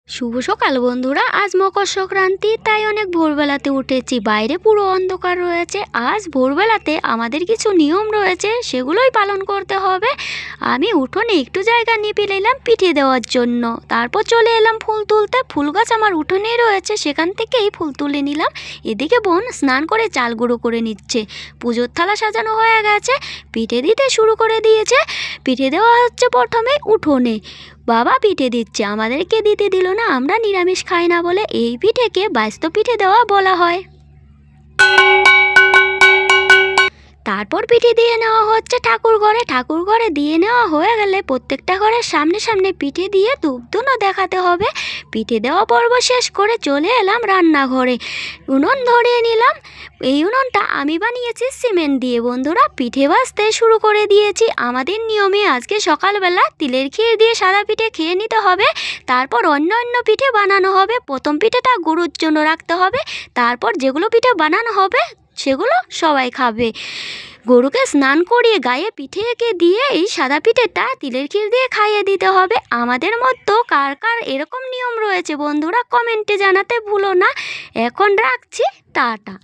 শুভ সকাল বন্ধুরা। আজ মকর সংক্রান্তি, তাই অনেক ভোরবেলাতে উঠেছি। বাইরে পুরো অন্ধকার রয়েছে। আজ ভোরবেলাতে আমাদের কিছু নিয়ম রয়েছে, সেগুলোই পালন করতে হবে। আমি উঠোনে একটু জায়গা নিয়ে নিলাম পিঠে দেওয়ার জন্য। তারপর চলে এলাম ফুল তুলতে। ফুল গাছ আমার উঠোনেই রয়েছে, সেখান থেকেই ফুল তুলে নিলাম। এদিকে বোন স্নান করে চাল গুঁড়ো করে নিচ্ছে। পুজোর থালা সাজানো হয়ে গেছে, পিঠে দিতে শুরু করে দিয়েছে। পিঠে দেওয়া হচ্ছে প্রথমে উঠোনে। বাবা পিঠে দিচ্ছে, আমাদেরকে দিতে দিল না, আমরা নিরামিষ খাই না বলে। এই পিঠেকে বাইস্ত পিঠে দেওয়া বলা হয়। তারপর পিঠে দিয়ে নেওয়া হচ্ছে ঠাকুর ঘরে। ঠাকুর ঘরে দিয়ে নেওয়া হয়ে গেলে প্রত্যেকটা ঘরের সামনে সামনে পিঠে দিয়ে ধূপধুনো দেখাতে হবে। পিঠে দেওয়া পর্ব শেষ করে চলে এলাম রান্নাঘরে। উনুন ধরিয়ে নিলাম। এই উনুনটা আমি বানিয়েছি সিমেন্ট দিয়ে। বন্ধুরা, পিঠে ভাজতে শুরু করে দিয়েছি। আমাদের নিয়মে আজকে সকালবেলা তিলের ক্ষীর দিয়ে সাদা পিঠে খেয়ে নিতে হবে। তারপর অন্য অন্য পিঠে বানানো হবে। প্রথম পিঠেটা গরুর জন্য রাখতে হবে। তারপর যেগুলো পিঠে বানানো হবে সেগুলো সবাই খাবে। গরুকে স্নান করিয়ে গায়ে পিঠে এঁকে দিয়ে এই সাদা পিঠেটা তিলের ক্ষীর দিয়ে খাইয়ে দিতে হবে। আমাদের মতো কার কার এরকম নিয়ম রয়েছে বন্ধুরা, কমেন্টে জানাতে ভুলো না। এখন রাখছি, টাটা।